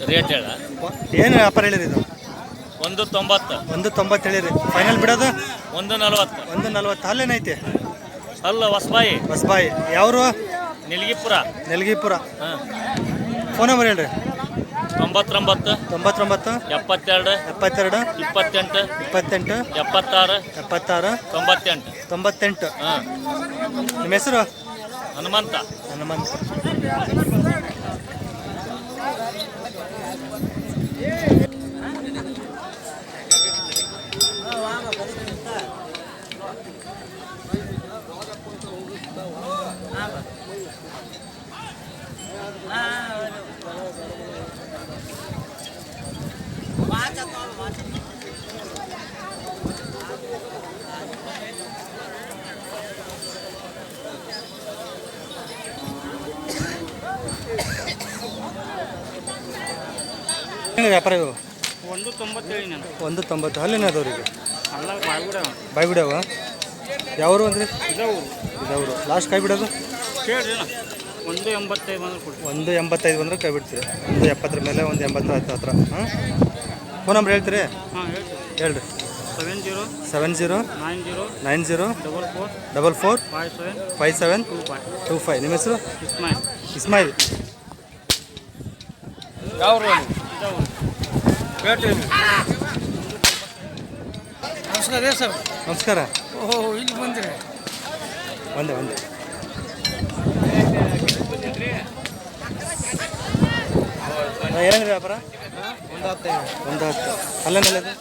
Rate ಹೇಳ ಏನು ವ್ಯಾಪಾರ ಹೇಳಿರಿ ಇದು? 190. 190 ಹೇಳಿರಿ. ಫೈನಲ್ ಬಿಡೋದು 140. 140. ಅಲ್ಲೇನೈತಿ? ಅಲ್ಲ ಹೊಸಬಾಯಿ. ಹೊಸಬಾಯಿ. ಯಾವರು? ನಿಲ್ಗಿಪುರ. ನೆಲಗಿಪುರ. ಹಾಂ. ಫೋನ್ ನಂಬರ್ ಹೇಳ್ರಿ. 99 99 72 72 28 28 76 76 98. 98. ಹಾಂ. ನಿಮ್ಮ ಹೆಸರು? ಹನುಮಂತ. ಹನುಮಂತ. ವ್ಯಾಪಾರ ಇವು 190 190. ಅಲ್ಲೇನದವ್ರಿಗೆ ಅಲ್ಲ ಬಾಯ್ಬಿಡ ಬಾಯ್ಬಿಡವ. ಯಾವರು ಅಂದರೆ ಇದವರು ಲಾಸ್ಟ್ ಕೈ ಬಿಡೋದು? ಕೇಳ್ರಿ 185 ಬಂದ್ರೆ ಕೊಡಿ. 185 ಬಂದ್ರೆ ಕೈ ಬಿಡ್ತೀರಿ. 170 ಮೇಲೆ 180 ಹತ್ರ. ಹಾಂ. ಫೋನ್ ನಂಬರ್ ಹೇಳ್ತೀರಿ? ಹಾಂ ಹೇಳ್ತೀವಿ. ಹೇಳ್ರಿ. 70 90 44 57 25. ನಿಮ್ಮ ಹೆಸರು? ಇಸ್ಮಾಯಿಲ್. ಯಾವ ನಮಸ್ಕಾರ ರೀ ಸರ್. ನಮಸ್ಕಾರ. ಓಹೋ ಇಲ್ಲಿ ಬಂದಿರಿ. ಒಂದೇ ಏನೇನು ವ್ಯಾಪಾರ? 110. ಅಲ್ಲೇನಲ್ಲದು?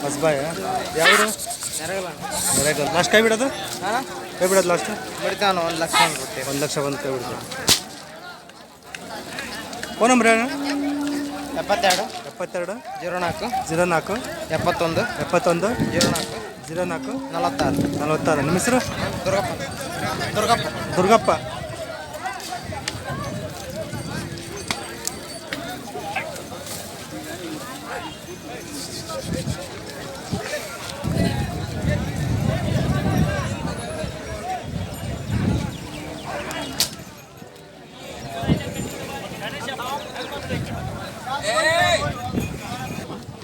ಹೊಸಬಾಯ. ಯಾವುದು? ನೆರೆಗಲ್. ಲಾಸ್ಟ್ ಕೈ ಬಿಡೋದು? ಕೈ ಬಿಡೋದು ಲಾಸ್ಟ್ ಬಿಡ್ತಾನ 1 ಲಕ್ಷ 1 ಲಕ್ಷ ಬಂದು ಕೈ ಬಿಡ್ತೀವಿ. ಫೋನ್ ನಂಬರ್ ಹೇಳ. 72 72 04 04 71 71 04 04 46 46. ನಿಮ್ಮ ಹೆಸರು? ದುರ್ಗಪ್ಪ. ದುರ್ಗಪ್ಪ.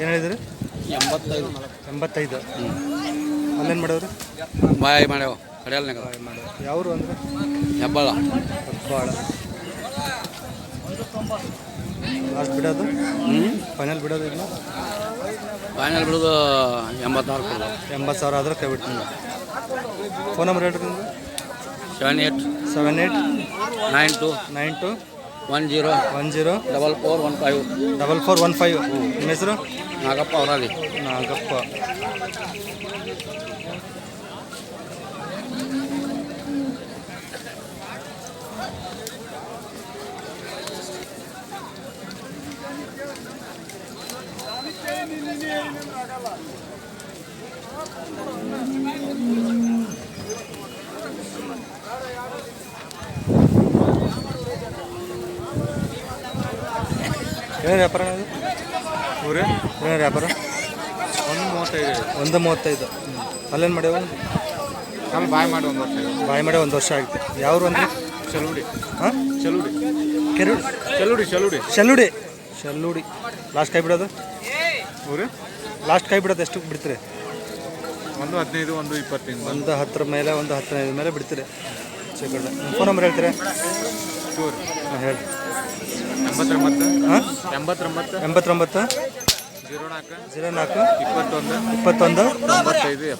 ಏನು ಹೇಳಿದ್ರಿ? 85. ಅಲ್ಲೇನು ಮಾಡೋರು? ಬಾಯ್ ಮಾಡ್ಯಾವ ಕಡೆಯಲ್ಲ ಯಾವರು ಅಂದರೆ? ಹೆಬ್ಬಾಳ. ಲಾಸ್ಟ್ ಬಿಡೋದು? ಫೈನಲ್ ಬಿಡೋದು ಇಲ್ಲ? ಫೈನಲ್ ಬಿಡೋದು 84. 80,000 ಆದ್ರೆ ಕೈ ಬಿಡ್ತೀನಿ. ಫೋನ್ ನಂಬರ್ ಹೇಳ್ರಿ ನಿಮ್ದು? 78 78 92 92 10 10 4415. 4415. ನಿಮ್ಮ ಹೆಸರು? ನಾಗಪ್ಪ ಅವರಲ್ಲಿ. ನಾಗಪ್ಪ. ಏನೇನು ವ್ಯಾಪಾರ? ಊರೇ ಏನೇನು ವ್ಯಾಪಾರ? 135. ಅಲ್ಲೇನು ಮಾಡ್ಯಾವ? ಅಲ್ಲಿ ಬಾಯ್ ಮಾಡಿ 1 ವರ್ಷ. ಬಾಯಿ ಮಾಡಿ 1 ವರ್ಷ ಆಗಿದೆ. ಯಾವ್ರು ಅಂದರೆ? ಚಲುಡಿ. ಹಾಂ. ಚಲುಡಿ. ಶಲ್ಲುಡಿ. ಲಾಸ್ಟ್ ಕೈ ಬಿಡೋದು? ಊರೇ ಲಾಸ್ಟ್ ಕೈ ಬಿಡೋದು ಎಷ್ಟು ಬಿಡ್ತೀರಿ? 115 120. 110 ಮೇಲೆ 115 ಮೇಲೆ ಬಿಡ್ತೀರಿ. ಸಿಗೋಣ. ಫೋನ್ ನಂಬರ್ ಹೇಳ್ತೀರಾ? ಹಾಂ ಹೇಳಿ. 89 ಹಾಂ 89 89 04 21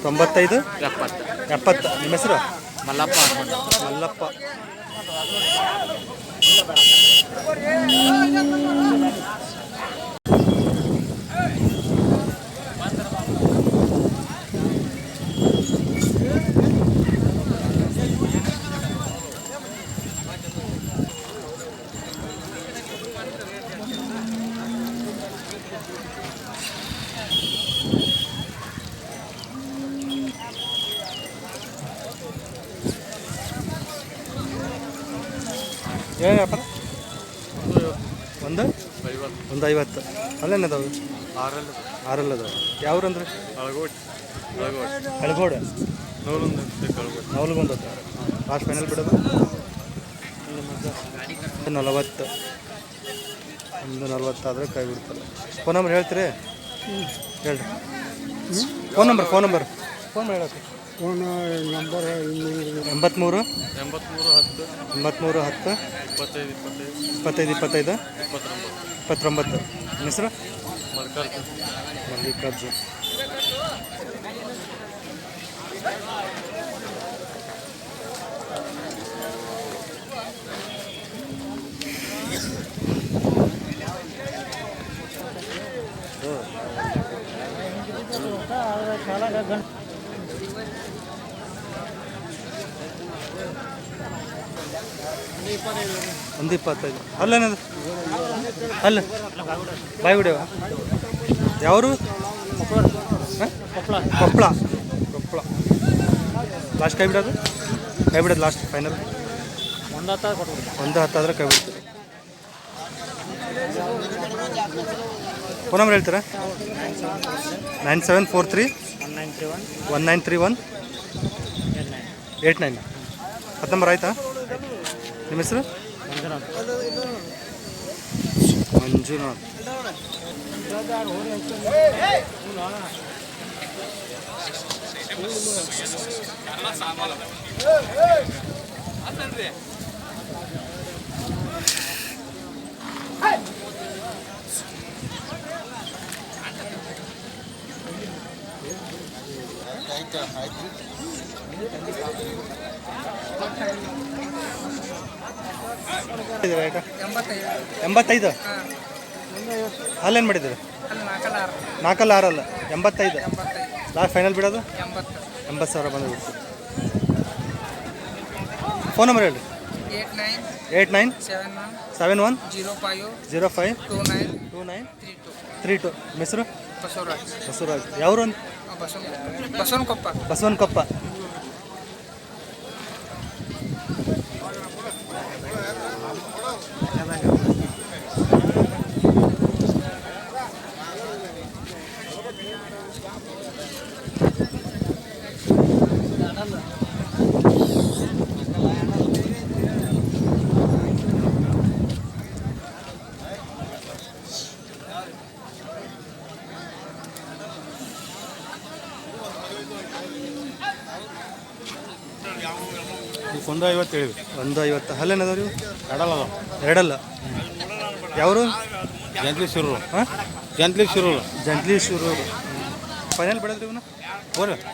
95 70. ನಿಮ್ಮ ಹೆಸರು? ಮಲ್ಲಪ್ಪ. ಏನು ವ್ಯಾಪಾರ? 150. ಅಲ್ಲೇನದಾವು? 6 ಅದಾವೆ. ಯಾವ್ರಂದ್ರೆ? ಹಳಗೋಡು. ನವಲಗುಂದ. ಲಾಸ್ಟ್ ಫೈನಲ್ ಬಿಡೋದು 40. 140 ಕೈ ಬಿಡ್ತಾರೆ. ಫೋನ್ ನಂಬರ್ ಹೇಳ್ತೀರಿ? ಹೇಳ್ರಿ. ಫೋನ್ ನಂಬರ್ ಫೋನ್ ಹೇಳಕ್ಕೆ. Phone number 83 83 10 25 25 29. ನಿಮ್ಮ ಹೆಸರು? ಮಲ್ಲಿಕಾರ್ಜುನ್. ಒಂದು 25. ಅಲ್ಲೇನದು ಅಲ್ಲ ಬಾಯಿ ಬಿಡವ. ಯಾವರು? ಕೊಪ್ಪಳ. ಲಾಸ್ಟ್ ಕೈ ಬಿಡೋದು ಲಾಸ್ಟ್ ಫೈನಲ್ 110 ಆದ್ರೆ ಕೈ ಬಿಡ್ತೀರಿ. ಫೋನ್ ನಂಬರ್ ಹೇಳ್ತೀರಾ? 9743 1931 89. 10 ನಂಬರ್ ಆಯ್ತಾ? ನಿಮ್ಮ ಹೆಸರು? ಮಂಜುನಾಥ್. ಆಯ್ತಾ? 85. ಅಲ್ಲೇನು ಮಾಡಿದ್ದೀರಿ? 4 6 85. ಲಾಸ್ಟ್ ಫೈನಲ್ ಬಿಡೋದು 80,000 ಬಂದು ಬಿಡ್ತೀವಿ. ಫೋನ್ ನಂಬರ್ ಹೇಳಿ. 89 71 05 29 32. ನಿಮ್ಮ ಹೆಸರು? ಬಸವರಾಜ್. ಯಾವರು? ಅಂತ ಬಸವನಕೊಪ್ಪ. ಈಗ 150 ಹೇಳಿವಿ. 150. ಅಲ್ಲೇನದವ್ರಿ? ಎರಡಲ್ಲ. ಯಾವರು? ಜಂತ್ಲಿ ಶಿರೂರು. ಫೈನಲ್ ಬಿಡೋದ್ರಿ ಇವನು?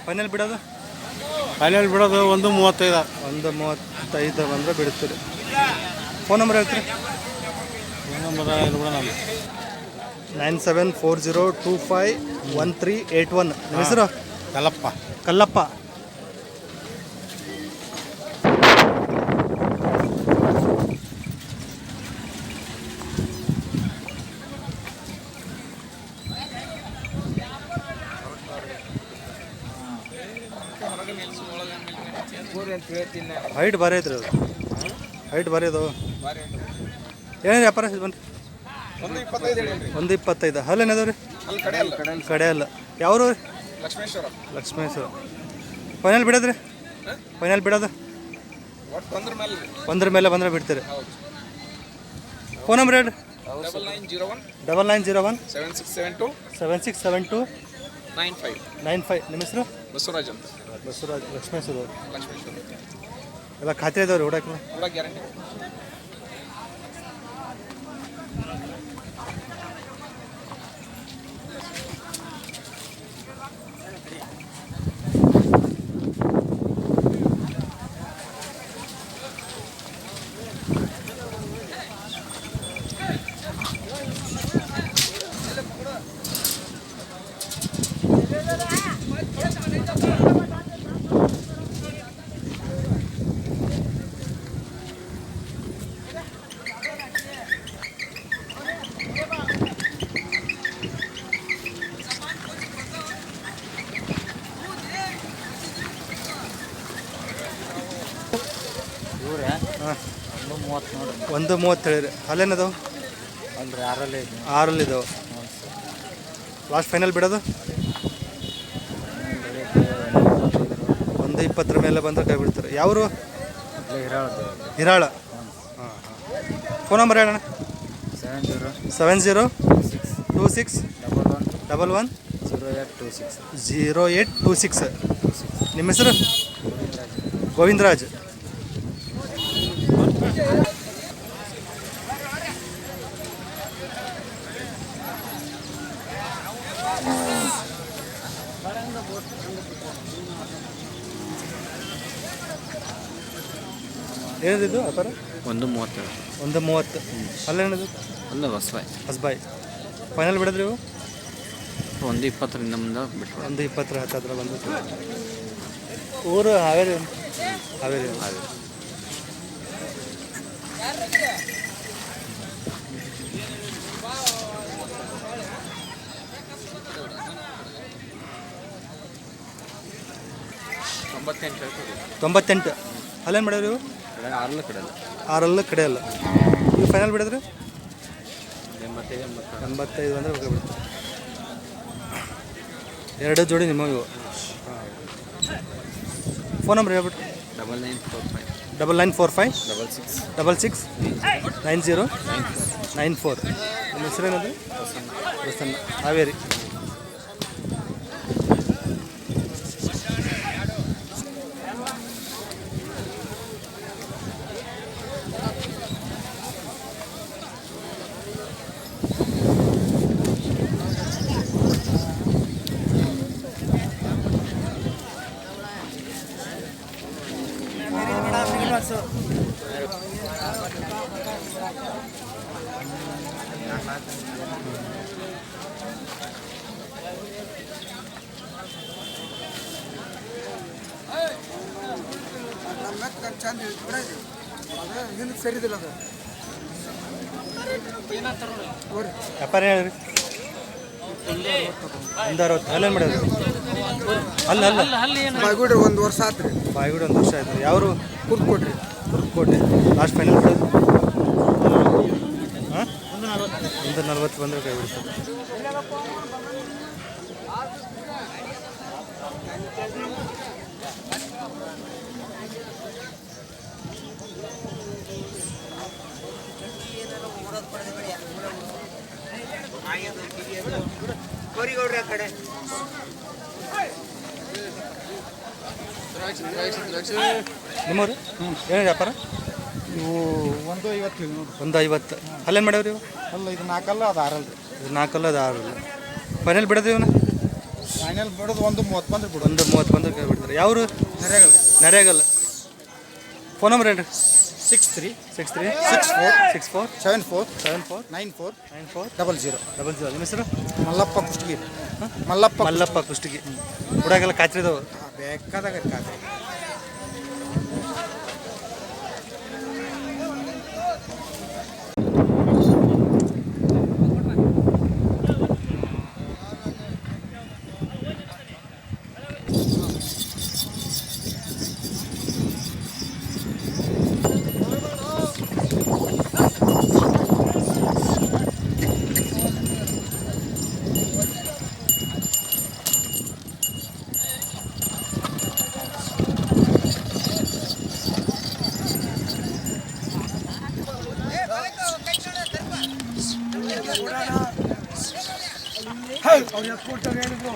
ಫೈನಲ್ ಬಿಡೋದು 135. 135 ಬಂದರೆ ಬಿಡ್ತೀರಿ. ಫೋನ್ ನಂಬರ್ ಹೇಳ್ತೀರಿ? 9740251381. ನಿಮ್ಮ ಹೆಸರು? ಕಲ್ಲಪ್ಪ. ಹೈಟ್ ಭಾರಿ ಐತ್ರಿ ಅದು. ಹೈಟ್ ಭಾರಿ ಅದಾವ. ಏನೇನು ವ್ಯಾಪಾರ ಬನ್ನಿ. 125. ಅಲ್ಲೇನದಾವ ರೀ? ಕಡೆ ಅಲ್ಲ. ಯಾವರು? ಲಕ್ಷ್ಮೇಶ್ವರ. ಫೈನಲ್ ಬಿಡೋದ್ರಿ? ಬಿಡೋದು 100 ಮೇಲೆ ಬಂದರೆ ಬಿಡ್ತೀರಿ. ಫೋನ್ ನಂಬರ್ ಹೇಳ್ರಿ. 9901 7672 95. ನಿಮ್ಮ ಹೆಸರು? ಬಸವರಾಜ್ ಅಂತ. ಲಕ್ಷ್ಮೇಶ್ವರ. ಎಲ್ಲ ಖಾತೆ ಇದಾವ್ರಿ ಹೊಡಕ್ಕೆ? ಗ್ಯಾರಂಟಿ. ಹಾಂ 130 ಹೇಳಿರಿ. ಅಲ್ಲೇನದಾವು? ಅಂದ್ರೆ 6 ಇದಾವೆ. ಲಾಸ್ಟ್ ಫೈನಲ್ ಬಿಡೋದು 120 ಮೇಲೆ ಬಂದರೆ ಕೈ ಬಿಡ್ತಾರೆ. ಯಾವರು? ಹಿರಾಳ. ಹಾಂ. ಫೋನ್ ನಂಬರ್ ಹೇಳೋಣ. 74 7026 11 0826. ನಿಮ್ಮ ಹೆಸರು? ಗೋವಿಂದರಾಜ್. ಏನಿದು ವ್ಯಾಪಾರ? 130. 130. ಅಲ್ಲೇನಿದು? ಒಂದು ಹೊಸಬಾಯ್. ಹಸ್ಬಾಯ್. ಫೈನಲ್ ಬಿಡೋದ್ರಿ ಇವು? 120 ಮುಂದೆ ಬಿಟ್ಟು 120 ಹತ್ತಿರ ಬಂದು. ಊರು ಹಾವೇರಿ. ಹಾವೇರಿ. ತೊಂಬತ್ತೆಂಟು. ಅಲ್ಲೇನು ಮಾಡ್ಯಾವ್ರಿ ಇವು? 6 ಕಡೆ 6 ಕಡೆ ಅಲ್ಲ. ಇವು ಫೈನಲ್ ಬಿಡೋದ್ರಿ? 85 ಅಂದರೆ ಬಿಡ್ತು. 2 ಜೋಡಿ ನಿಮ್ಮ ಇವು. ಫೋನ್ ನಂಬರ್ ಹೇಳ್ಬಿಟ್ಟು. 9945 66 9094. ನಿಮ್ಮ ಹೆಸರೇನದು? ಪ್ರಸನ್ನ. ಹಾವೇರಿ. ಸರಿದಿಲ್ಲ ವ್ಯಾಪಾರ ಹೇಳ್ರಿ. 160. ಅಲ್ಲೇನು ಮಾಡೋದು? ಅಲ್ಲ ಬಾಯ್ಗುಡಿ 1 ವರ್ಷ ಆತ್ರಿ. ಬಾಯಿಗೂಡಿ 1 ವರ್ಷ ಆಯ್ತು. ಯಾವರು? ಕುರ್ಕೊಡ್ರಿ. ಕುರ್ಕೋಟೆ. ಲಾಸ್ಟ್ ಫೈನಲ್ ಬಿಡೋದು? ಹಾಂ, 140 ಬಂದರೆ ಕೈ ಬಿಡ್ತಾರೆ. ಕೋರಿಗೌಡ್ರಿ ಆ ಕಡೆ. ನಿಮ್ಮವ್ರು? ಏನು ವ್ಯಾಪಾರ? ಇವು 150 ನೋಡ್ರಿ. 150. ಅಲ್ಲೇನು ಮಾಡ್ಯಾವ್ರಿ ಇವು? ಅಲ್ಲ ಇದು 4 ಅಲ್ಲ, ಅದು 6 ಅಲ್ರಿ. ಇದು 4 ಅಲ್ಲ, ಅದು 6 ಅಲ್ಲ. ಫೈನಲ್ ಬಿಡೋದು ಇವನ್ನ? ಫೈನಲ್ ಬಿಡೋದು 130 ಬಂದ್ರೆ ಬಿಡು. 130 ಬಂದ್ರೆ ಕೈ ಬಿಡ್ತಾರೆ. ಯಾವರು? ನರೇಗಲ್ಲ. ಫೋನ್ ನಂಬರ್ ಹೇಳ್ರಿ. 63 63 64 74 74 94 94 00. ನಿಮ್ಮ ಹೆಸರು? ಮಲ್ಲಪ್ಪ ಕುಷ್ಟಗಿ. ಮಲ್ಲಪ್ಪ ಕುಷ್ಟಗಿ. ಹುಡುಗೆಲ್ಲ ಕಾತ್ರಿದವು. ಬೇಕಾದಾಗ ಕಾತ್ರಿ. ಅವ್ರು ಎಷ್ಟು ಕೊಡ್ತಾರೆ ಹೇಳಿದ್ರು.